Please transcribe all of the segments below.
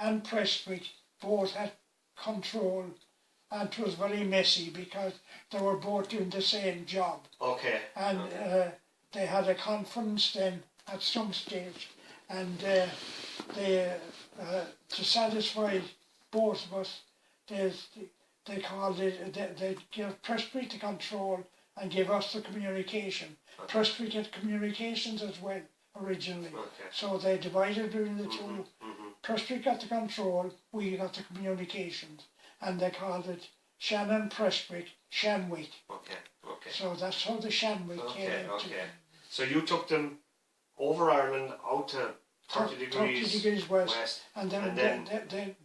and Prestwick both had control, and it was very messy because they were both doing the same job. Okay. And they had a conference then at some stage, and they to satisfy both of us, they called it, they gave Prestwick the control and gave us the communication. Okay. Prestwick had communications as well originally, Okay. so they divided between the two. Mm-hmm. Prestwick got the control, we got the communications, and they called it Shannon Prestwick, Shanwick. Okay. Okay. So that's how the Shanwick came into. Okay. So you took them over Ireland out to 30 degrees west, and then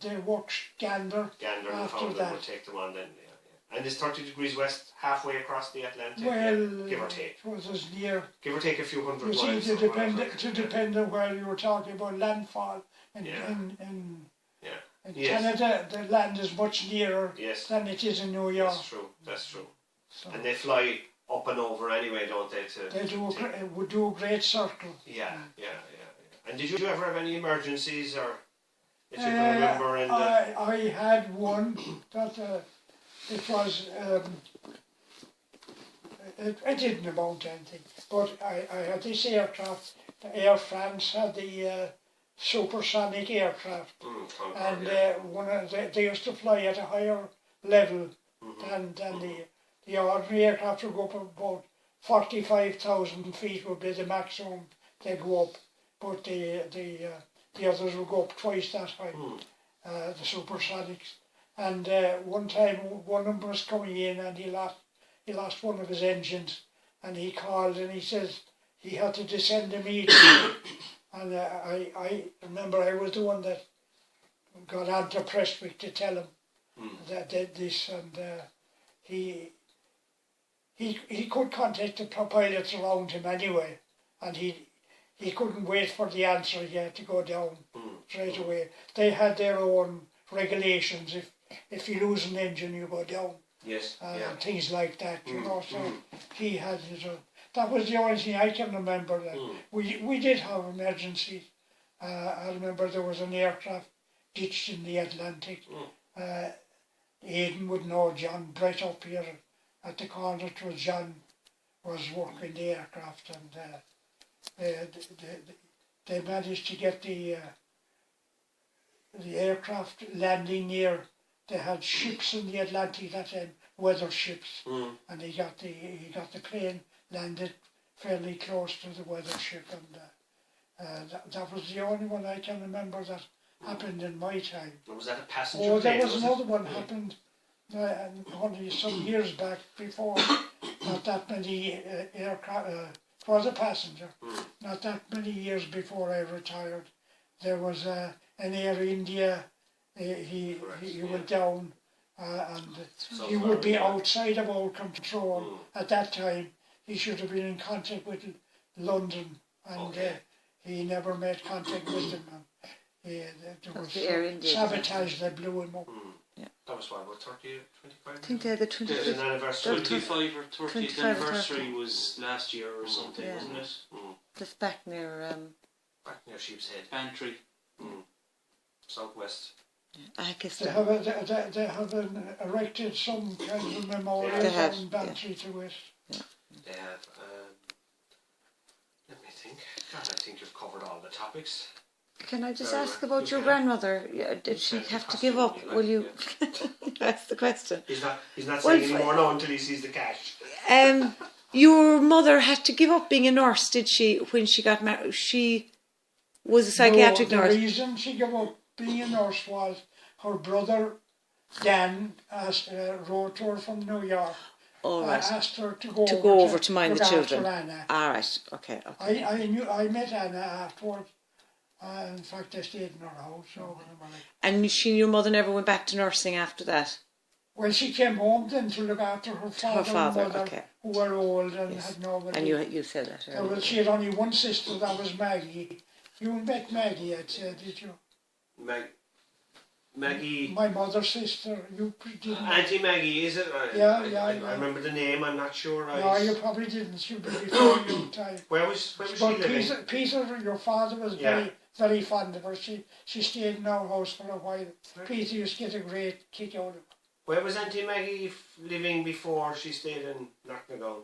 they worked Gander and after found that. would take them on then. Yeah. And is 30 degrees west halfway across the Atlantic? Well, give or take. It was as near. Give or take a few hundred You miles. see, to depend on where you were talking about landfall in Canada, the land is much nearer than it is in New York. That's true. So. And they fly up and over anyway, don't they? Would do a great circle. Yeah. And did you ever have any emergencies or that you can remember? I had one that it was. It didn't amount to anything, but I had this aircraft. The Air France had the supersonic aircraft, and they used to fly at a higher level than the ordinary aircraft would go up about 45,000 feet would be the maximum they go up, but the others would go up twice that high, the supersonics. And one time one of them was coming in and he lost one of his engines, and he called and he says he had to descend immediately. And I remember I was the one that got on to Prestwick to tell him that this, and he could contact the pilots around him anyway, and he couldn't wait for the answer yet to go down straight away. They had their own regulations. If you lose an engine, you go down. Yes. Things like that, you know. So he had his own. That was the only thing I can remember. That we did have emergencies. I remember there was an aircraft ditched in the Atlantic. Aidan would know John Brett up here at the corner. It was John was working the aircraft, and they managed to get the aircraft landing near. They had ships in the Atlantic that time, weather ships, and he got the plane landed fairly close to the weather ship, and that was the only one I can remember that happened in my time. Was that a passenger plane? There was another one happened only some years back before. Not that many aircraft. It was a passenger. Not that many years before I retired. There was an Air India. He went down, and he would be outside of our control at that time. He should have been in contact with London, and he never made contact with them. There was sabotage that blew him up. That was what, about 30, 25? I think they had the 25th anniversary. 25 or 30th anniversary was last year or something, wasn't it? Just back near Sheepshead. Bantry. Southwest. I guess they have erected some kind of memorial in Bantry to it. They have. Let me think. God, I think you've covered all the topics. Can I just ask about your grandmother? Did she have to give up? Will you? That's the question. He's not saying anymore now until he sees the cash. Your mother had to give up being a nurse, did she? When she got married, she was a psychiatric nurse. The reason she gave up being a nurse was her brother Dan wrote to her from New York. Asked her to go over to mind the children. Anna. All right, okay. I met Anna afterwards. In fact, I stayed in her house. And your mother never went back to nursing after that? Well, she came home then to look after her father and mother, who were old and had nobody. And you said that earlier. She had only one sister, that was Maggie. You met Maggie, I'd say, did you? Maggie. My mother's sister. You didn't. Auntie Maggie, is it? I remember the name. I'm not sure. No, you probably didn't. She'd be before your time. Where was she living? Peter, your father was very fond of her. She stayed in our house for a while. Peter used to get a great kick out of her. Where was Auntie Maggie living before she stayed in Knocknagown?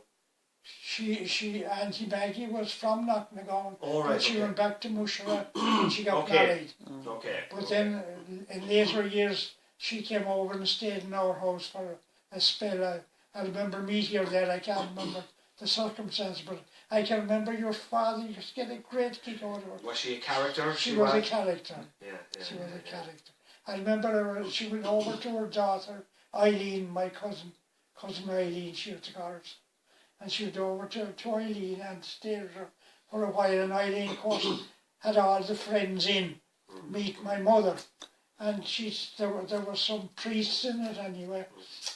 Auntie Maggie was from Knocknagown, Oh, right, but she okay. went back to Mushera when she got Okay. married. Okay. But then in later years, she came over and stayed in our house for a spell. I remember meeting her there. I can't remember the circumstance, but I can remember your father used to get a great kick out of her. Was she a character? She was a character. Yeah, yeah. She was a character. I remember her, she went over to her daughter, Eileen, my cousin Eileen, she was the girls. And she went over to Eileen and stayed with her for a while. And Eileen, of course, had all the friends in, meet my mother. And there were some priests in it anyway.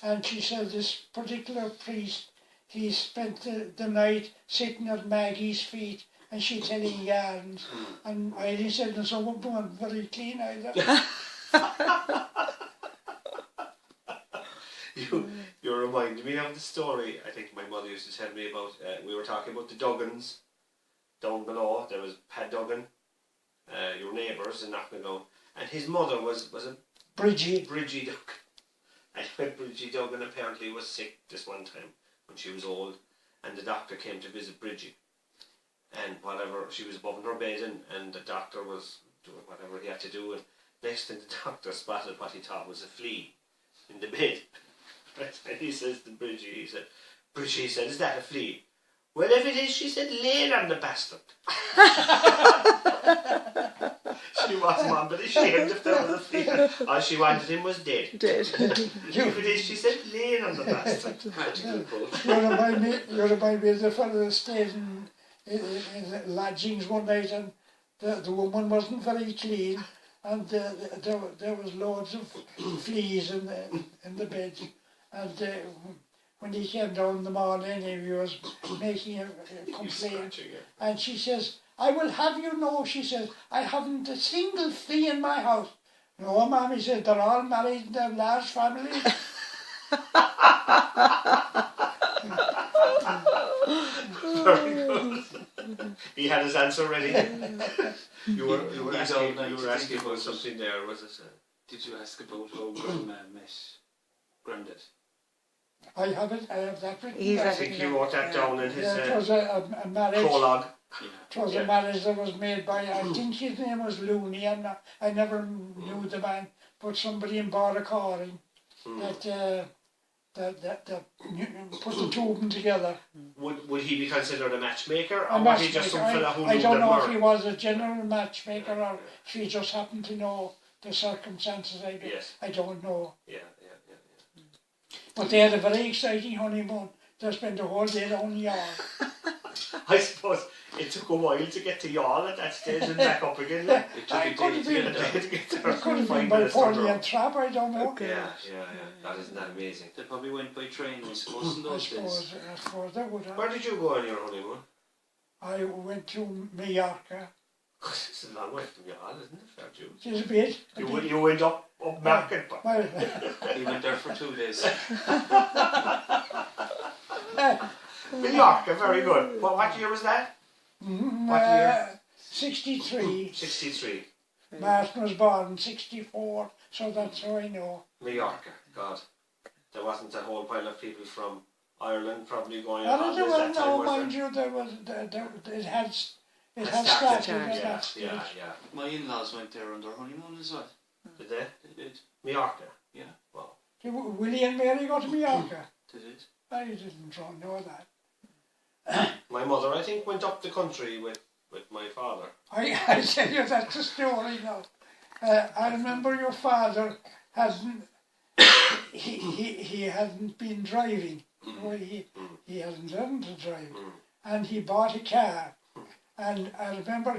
And she said this particular priest, he spent the night sitting at Maggie's feet and she telling yarns. And Eileen said, and some of them weren't very clean either. You remind me of the story I think my mother used to tell me about. We were talking about the Duggans down below. There was Pat Duggan, your neighbours in Knocknagown, and his mother was a Bridgie Duggan. And when Bridgie Duggan apparently was sick this one time when she was old, and the doctor came to visit Bridgie, and whatever, she was above in her bed, and the doctor was doing whatever he had to do, and next thing the doctor spotted what he thought was a flea in the bed. And he says to Bridgie, Bridgie, he said, is that a flea? Well, if it is, she said, lay on the bastard. She wasn't one bit ashamed if there was a flea. All she wanted him was dead. If it is, she said, lay on the bastard. You remind me of the fellow that stayed in lodgings one night, and the woman wasn't very clean, and there was loads of fleas in the bed. And when he came down in the morning, he was making a complaint. And she says, I will have you know, she says, I haven't a single flea in my house. No, ma'am, he said, they're all married and they have large families. Very good. He had his answer ready. You were asking about something there, was it? Did you ask about how Grandma met Grandad? I have that written He's down. I think he wrote that down in his It was a marriage. prologue. It was a marriage that was made by, I think his name was Looney, I never knew the man, but somebody in Borracoring that put the two of them together. Would he be considered a matchmaker, or A was he just some matchmaker. fella who I knew don't them know if more? he was a general matchmaker or if he just happened to know the circumstances. I don't know. Yeah. But they had a very exciting honeymoon. They spent the whole day down in Yarl. I suppose it took a while to get to Yarl at that stage and back up again. Like. It took I a could day have to get been- there. To get there. It could have been 5 by minutes down the Portland road. Trap, I don't know. Yeah. That isn't that amazing. They probably went by train, I suppose, in I those days. suppose they would have. Where did you go on your honeymoon? I went to Mallorca. It's a long way from Yarl, isn't it? Fair dues. Just a bit. You went up market, but Well, He went there for 2 days. Mallorca, very good. What year was that? What year? 63. 63. Martin was born in 64, so that's how I know. Mallorca, God. There wasn't a whole pile of people from Ireland probably going on And holidays that time, no, was mind there? you, it had It started started, at that stage. Yeah. My in-laws went there on their honeymoon as well. Did they? They did. Mallorca? Yeah. Wow. Did Willie and Mary go to Mallorca? They did. I didn't know that. My mother, I think, went up the country with my father. I tell you, that's a story now. I remember your father hadn't, he hadn't been driving. Well, he hadn't learned to drive. And he bought a car. And I remember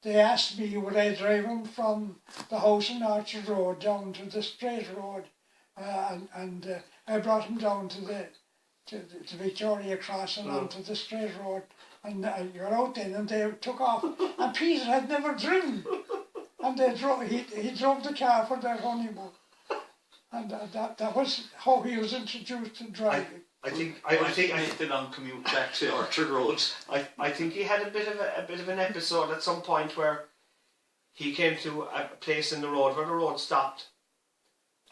they asked me would I drive him from the house in Orchard Road down to the straight road. And I brought him down to Victoria Cross and onto the straight road. And I got out then and they took off. And Peter had never driven. And he drove the car for their honeymoon. And that was how he was introduced to driving. I think made the long commute back to Orchard Road. I think he had a bit of an episode at some point where he came to a place in the road where the road stopped,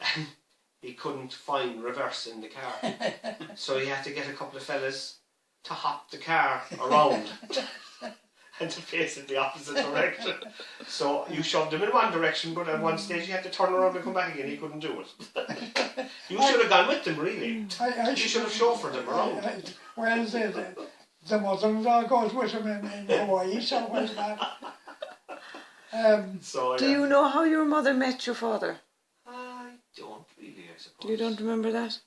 and he couldn't find reverse in the car. So he had to get a couple of fellas to hop the car around and to face it the opposite direction. So you shoved him in one direction, but at one stage he had to turn around and come back again. He couldn't do it. You should have gone with them, really. You should have chauffeured them around. Well, the mother-in-law goes with him in Hawaii, so what's that? Do you know how your mother met your father? I don't really, I suppose. You don't remember that?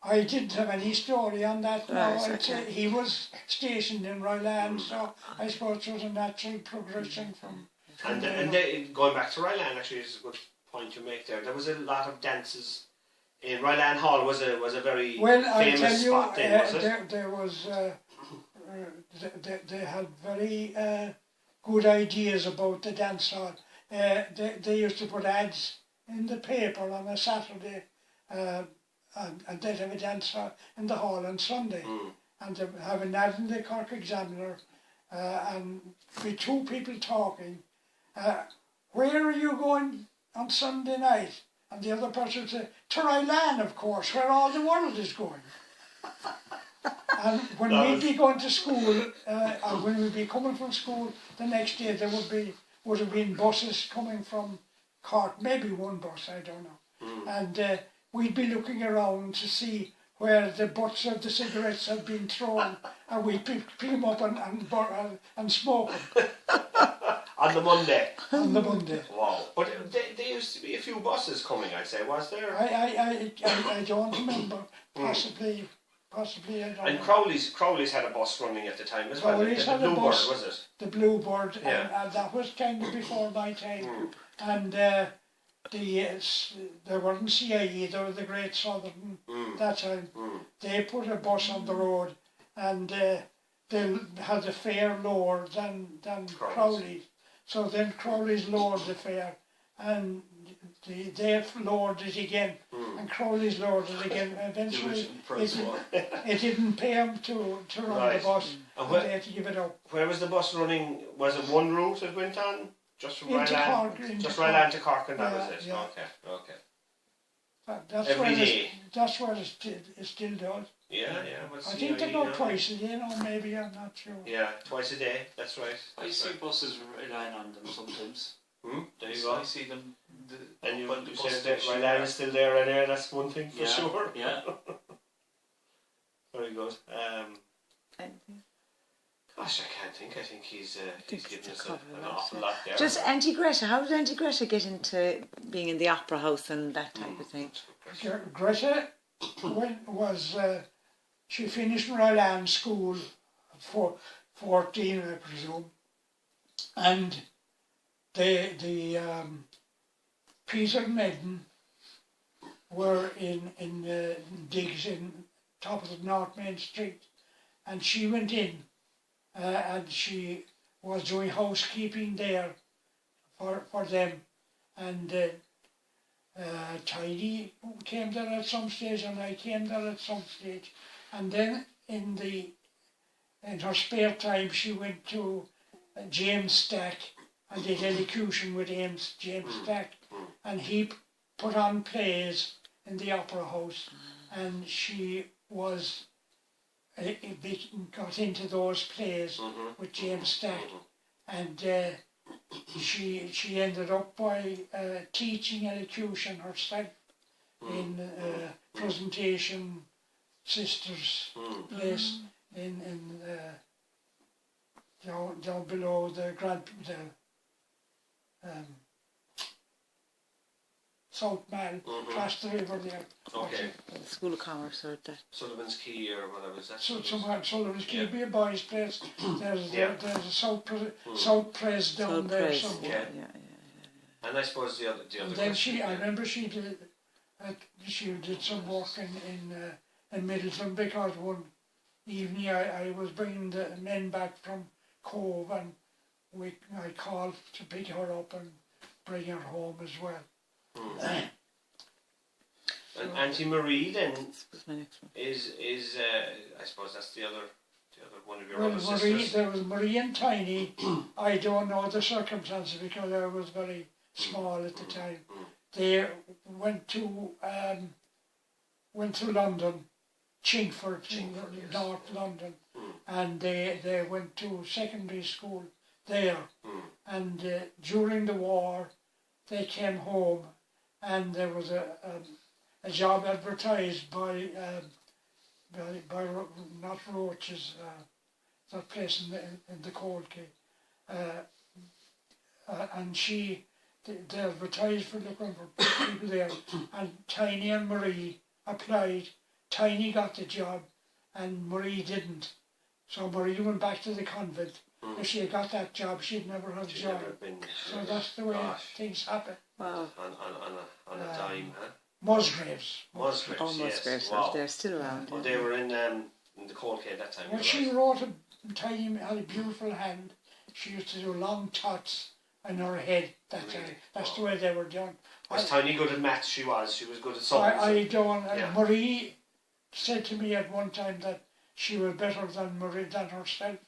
I didn't have any story on that. No, Right, okay. he was stationed in Royland, so I suppose it was a natural progression from. And going back to Ryland, actually, is a good point you make there. There was a lot of dances in Ryland Hall. Was a very famous spot then, was it? There was. They had very good ideas about the dance hall. They used to put ads in the paper on a Saturday. And they'd have a dance in the hall on Sunday. And they have an ad in the Cork Examiner and be two people talking. Where are you going on Sunday night? And the other person would say, to Ryland, of course, where all the world is going. And when we'd be going to school, or when we'd be coming from school the next day, there would have been buses coming from Cork, maybe one bus, I don't know. And we'd be looking around to see where the butts of the cigarettes had been thrown, and we'd pick them up and smoke them. On the Monday? On the Monday. Wow. But there used to be a few buses coming, I'd say, was there? I don't remember. Possibly I don't And know. Crowley's had a bus running at the time as well. Crowley's had a Bluebird, bus. was it? The Bluebird, Yeah. and that was kind of before my time. And there weren't CIE, there was the Great Southern that time. They put a bus on the road, and they had the fare lower than Crowley's. So then Crowley's lowered the fare, and they lowered it again, and Crowley's lowered it again. Eventually, it didn't pay them to run the bus, and they had to give it up. Where was the bus running? Was it one route it went on? Just from Into Ryland? Cork, Just Ryland to Cork, and that Yeah, was it? yeah. Okay. That's Every where day? That's where it still does. Yeah. I think they go twice a day, or maybe, I'm not sure. Yeah, twice a day, that's right. I see buses relying on them sometimes. There you go. I see them. And you the bus said that station, Ryland is still there anyway, that's one thing for sure. Yeah. Very good. Anything? Gosh, I can't think. I think he's given us covered an a lot, awful lot there. Just Auntie Greta. How did Auntie Greta get into being in the opera house and that type of thing? Greta she finished Ryland School for 14, I presume, and the Peter and Eden were in digs in top of the North Main Street, and she went in and she was doing housekeeping there for them, and Tidy came there at some stage, and I came there at some stage, and then in her spare time she went to James Stack and did elocution with James Stack, and he put on plays in the opera house, and she was got into those plays with James Stack, and she ended up by teaching elocution herself in Presentation Sisters place in down below the South Mall, across the river there. Okay. The School of Commerce or that. Sullivan's Key or whatever is that? So somewhere Sullivan's Key, be a boys' place. There's a South Pres down there Pres, somewhere. yeah. And I suppose the other. And then I remember she did some work in Middleton, because one evening I was bringing the men back from Cove, and I called to pick her up and bring her home as well. And Auntie Marie then Was my next one. is I suppose that's the other The other one of your Well, other Marie, sisters? there was Marie and Tiny. I don't know the circumstances because I was very small at the time. They went to London, Chingford, in yes, North London, and they went to secondary school there. And during the war, they came home, and there was a job advertised by not Roaches, that place in the Cold Key, and they advertised for looking for people there, and Tiny and Marie applied. Tiny got the job, and Marie didn't. So Marie went back to the convent. If she had got that job, she'd never have a job. So that's the way things happen. Wow. On a dime, huh? Musgraves. Musgraves, Oh, yes. Musgraves, Wow. they're still around. Well, yeah. they were in the Cold Cave that time. Well, you're she right. wrote Tiny had a beautiful hand. She used to do long tots in her head that Really? time. That's the way they were done. Was Tiny good at maths? She was. She was good at songs. I don't. Yeah. Marie said to me at one time that she was better than Marie than herself.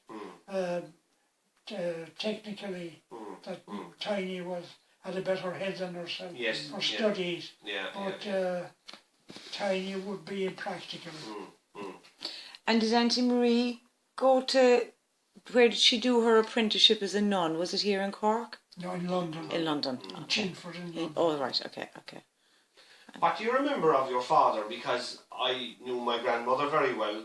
Technically, that Tiny had a better head than herself Yes, for yeah. studies. Yeah, But Tiny would be impractical. And did Auntie Marie go to, where did she do her apprenticeship as a nun? Was it here in Cork? No, in London. In London. Okay. Chinford in London. Oh, right, okay. What do you remember of your father? Because I knew my grandmother very well,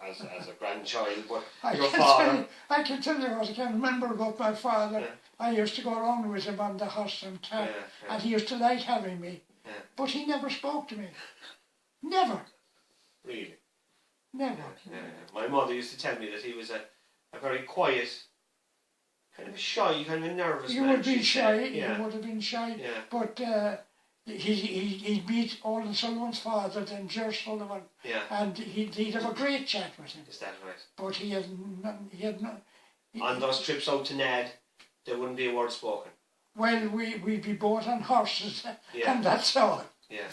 as a grandchild, but your father... I can tell you what I can remember about my father. Yeah. I used to go around with him on the horse and tap, Yeah. and he used to like having me. Yeah. But he never spoke to me. Never. Really? Never. Yeah. My mother used to tell me that he was a very quiet, kind of shy, kind of nervous He man. would have been she'd shy. say. Yeah. He would have been shy. Yeah. But he'd meet Olin Sullivan's father, then Ger Sullivan, Yeah. and he'd have a great chat with him. Is that right? But he had not. On those trips out to Ned, there wouldn't be a word spoken. Well, we'd be both on horses, Yeah. and that's all. Yeah.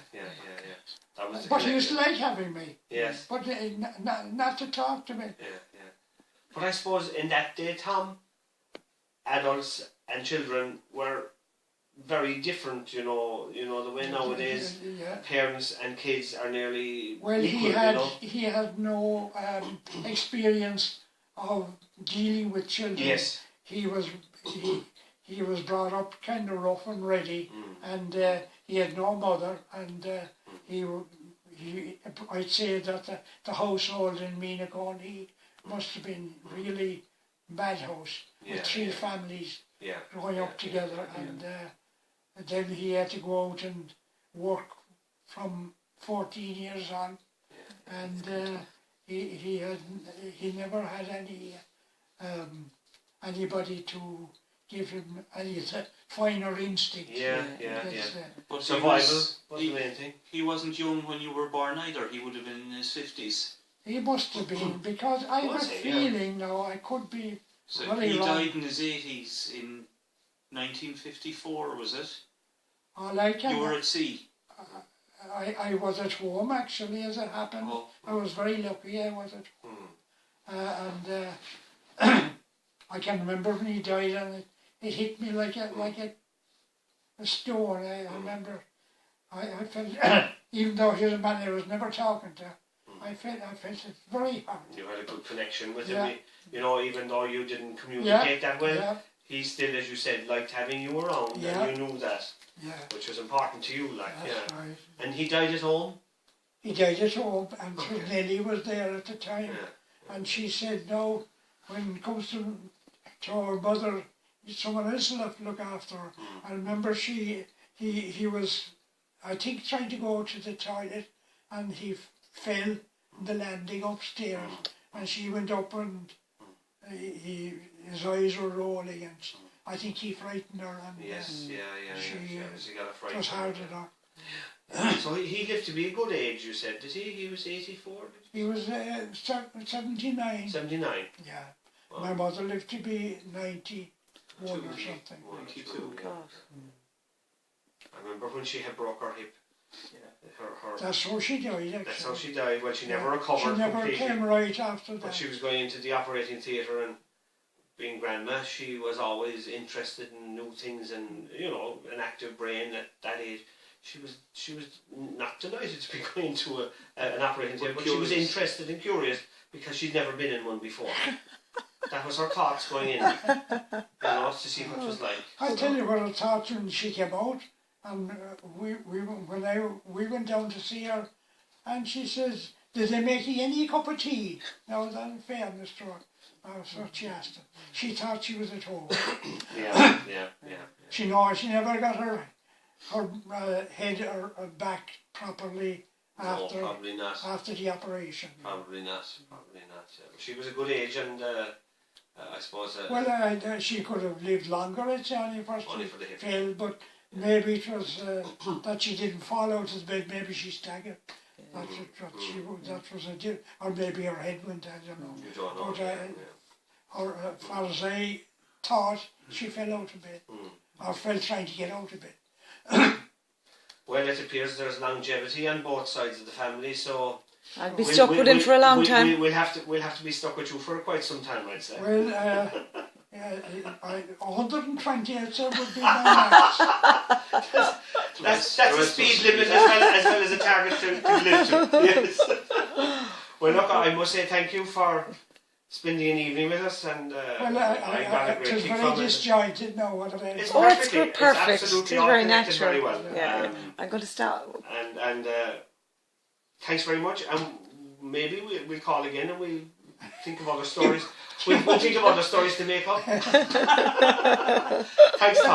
That was the But he used to connection. like having me. Yes. But not to talk to me. Yeah. But I suppose in that day, Tom, adults and children were very different, you know the way nowadays Yeah. parents and kids are nearly Well, equal, he had no experience of dealing with children. Yes. He was brought up kind of rough and ready, and he had no mother, and I'd say that the household in Meenagoni must have been really madhouse with three families growing up together, and then he had to go out and work from 14 years on, and he never had anybody to give him any finer instinct. Yeah. But Survival was the main thing. He wasn't young when you were born either. He would have been in his 50s. He must have been, because I have a Was he? Yeah. feeling now, I could be So very he wrong. died in his 80s in 1954, was it? All I You were can, at sea. I was at home actually as it happened. Oh. I was very lucky I was at home. And I can remember when he died, and it hit me like a stone. I remember I felt, even though he was a man I was never talking to, I felt it very hard. You had a good connection with Yeah. him. Even though you didn't communicate that well, Yeah, he still, as you said, liked having you around, Yeah. and you knew that, yeah, which was important to you, that's right. And he died at home. He died at home, and Nellie was there at the time, and she said, no, when it comes to her mother, someone else will have to look after her. I remember he was, I think, trying to go to the toilet, and he fell on the landing upstairs, and she went up, and his eyes were rolling, and I think he frightened her, and Yes, She got a fright. it was hard enough. So he lived to be a good age, you said, did he? He was 84, He was 79. 79. Yeah. Wow. My mother lived to be 91 or something. 92. God. I remember when she had broke her hip, That's how she died, actually. That's how she died. Well, she never recovered She never completely. came right after that. But she was going into the operating theatre, and being grandma, she was always interested in new things, and an active brain at that age. She was not delighted to be going to an operating theatre, but she was interested and curious because she'd never been in one before. That was her thoughts going in, to see what it was like. I tell you what I thought when she came out, and we went down to see her, and she says, "Did they make you any cup of tea?" Now, that in fairness to her, that's what she asked her. She thought she was at home. Yeah. She never got her head or back properly after probably not. after the operation. Probably not. Yeah. She was a good age, and I suppose. She could have lived longer. It's only for the hip. failed, but maybe it was that she didn't fall out of bed. Maybe she staggered. That's what that was a deal. Or maybe her head went. I don't know. You don't know. But or as far as I thought, she fell out of bed, or fell trying to get out of bed. Well, it appears there's longevity on both sides of the family, so I'll be stuck with him for a long time. We'll have to be stuck with you for quite some time, I'd say. Well, 120, I'd say, would be my max. That's a speed limit as well as a target to live to. Yes. Well, look, I must say thank you for spending an evening with us, and I got a great it's kick very from it. disjointed now, what about it? It's It's perfect. perfect. It's It's very connected natural. very well. Yeah. I'm going to start. And thanks very much. And maybe we'll call again and we'll think of other stories. We'll think of other stories to make up. Thanks, Tom.